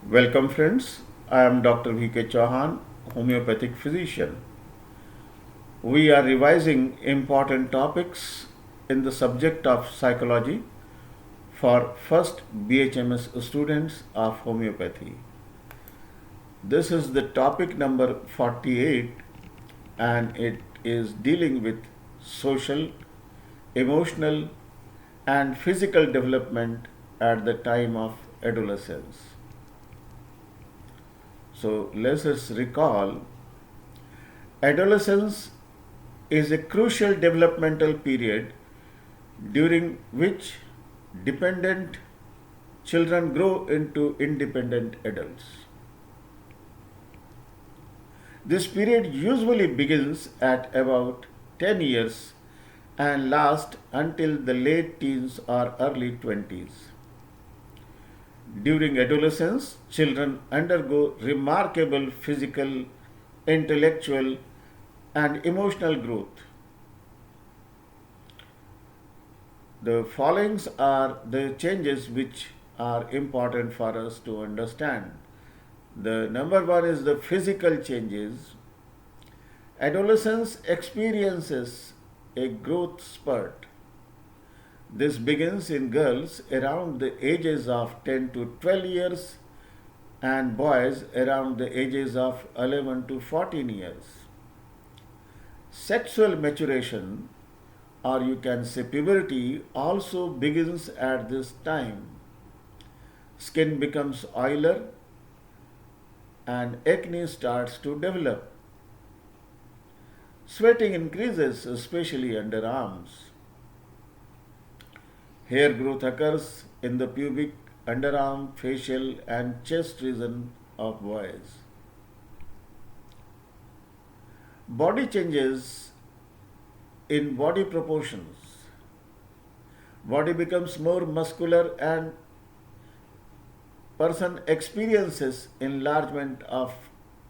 Welcome, friends. I am Dr. V.K. Chauhan, homeopathic physician. We are revising important topics in the subject of psychology for first BHMS students of homeopathy. This is the topic number 48 and it is dealing with social, emotional, and physical development at the time of adolescence. So let us recall adolescence is a crucial developmental period during which dependent children grow into independent adults. This period usually begins at about 10 years and lasts until the late teens or early 20s. During adolescence, children undergo remarkable physical, intellectual, and emotional growth. The followings are the changes which are important for us to understand. The number one is the physical changes. Adolescence experiences a growth spurt. This begins in girls around the ages of 10 to 12 years and boys around the ages of 11 to 14 years. Sexual maturation, or you can say puberty, also begins at this time. Skin becomes oiler and acne starts to develop. Sweating increases, especially underarms. Hair growth occurs in the pubic, underarm, facial, and chest region of boys. Body changes in body proportions. Body becomes more muscular and person experiences enlargement of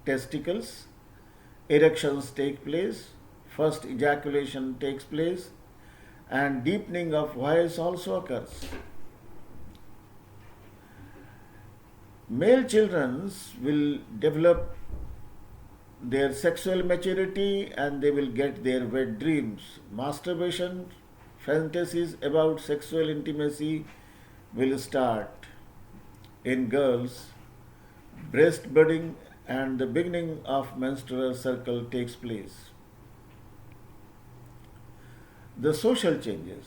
testicles, erections take place, first ejaculation takes place, and deepening of voice also occurs. Male children will develop their sexual maturity and they will get their wet dreams. Masturbation, fantasies about sexual intimacy will start. In girls, breast budding and the beginning of menstrual cycle takes place. The social changes.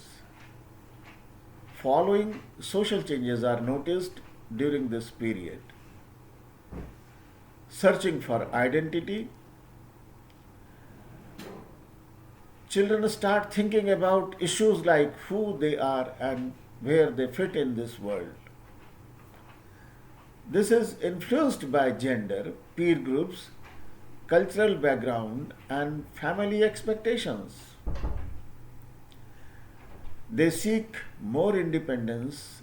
Following social changes are noticed during this period. Searching for identity. Children start thinking about issues like who they are and where they fit in this world. This is influenced by gender, peer groups, cultural background, and family expectations. They seek more independence.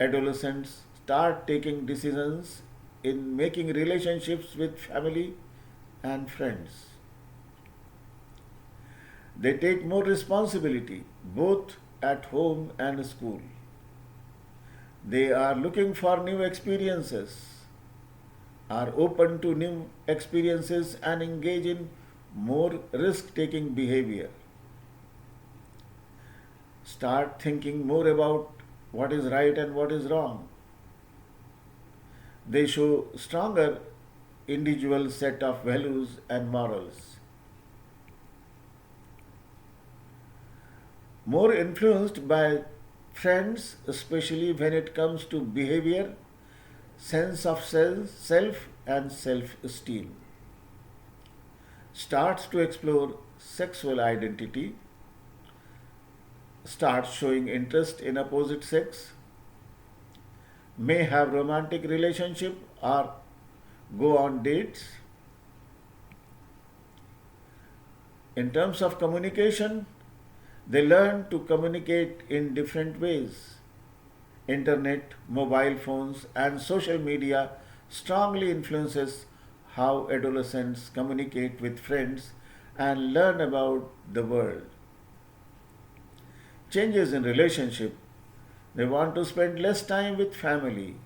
Adolescents start taking decisions in making relationships with family and friends. They take more responsibility both at home and school. They are looking for new experiences, are open to new experiences, and engage in more risk taking behavior. Start thinking more about what is right and what is wrong. They show stronger individual set of values and morals. More influenced by friends, especially when it comes to behavior, sense of self and self-esteem. Starts to explore sexual identity, starts showing interest in opposite sex, may have romantic relationship or go on dates. In terms of communication, they learn to communicate in different ways. Internet, mobile phones, and social media strongly influences how adolescents communicate with friends and learn about the world. Changes in relationship. They want to spend less time with family.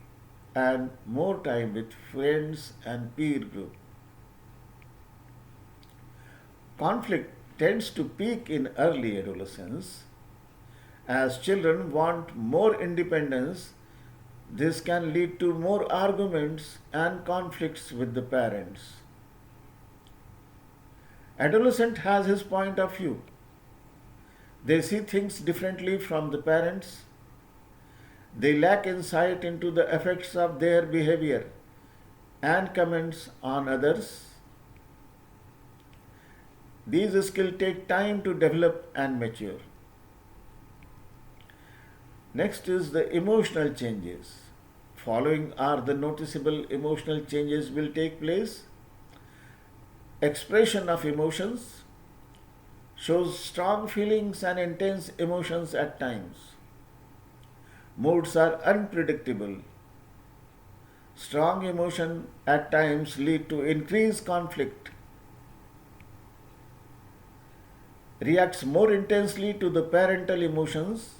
and more time with friends and peer group. Conflict tends to peak in early adolescence. As children want more independence, this can lead to more arguments and conflicts with the parents. Adolescent has his point of view. They see things differently from the parents. They lack insight into the effects of their behavior and comments on others. These skills take time to develop and mature. Next is the emotional changes. Following are the noticeable emotional changes will take place. Expression of emotions shows strong feelings and intense emotions at times. Moods are unpredictable. Strong emotion at times lead to increased conflict. Reacts more intensely to the parental emotions.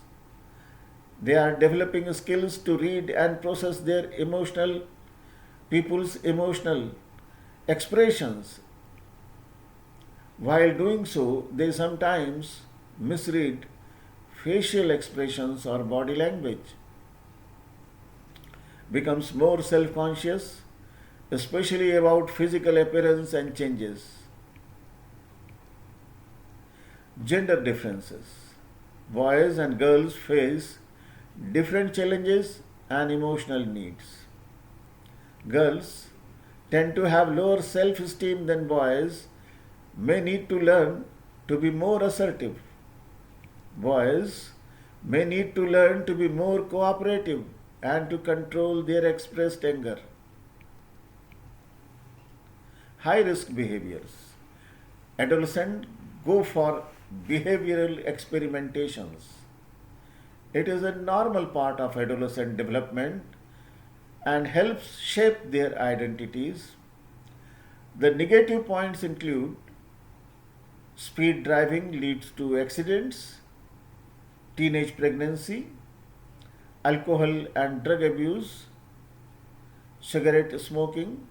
They are developing skills to read and process their people's emotional expressions. While doing so, they sometimes misread facial expressions or body language. Becomes more self-conscious, especially about physical appearance and changes. Gender differences. Boys and girls face different challenges and emotional needs. Girls tend to have lower self-esteem than boys, may need to learn to be more assertive. Boys may need to learn to be more cooperative and to control their expressed anger. High risk behaviors. Adolescents go for behavioral experimentations. It is a normal part of adolescent development and helps shape their identities. The negative points include speed driving leads to accidents, teenage pregnancy, alcohol and drug abuse, cigarette smoking.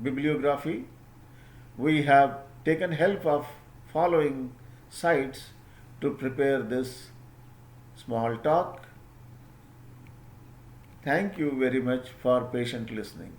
Bibliography. We have taken help of following sites to prepare this small talk. Thank you very much for patient listening.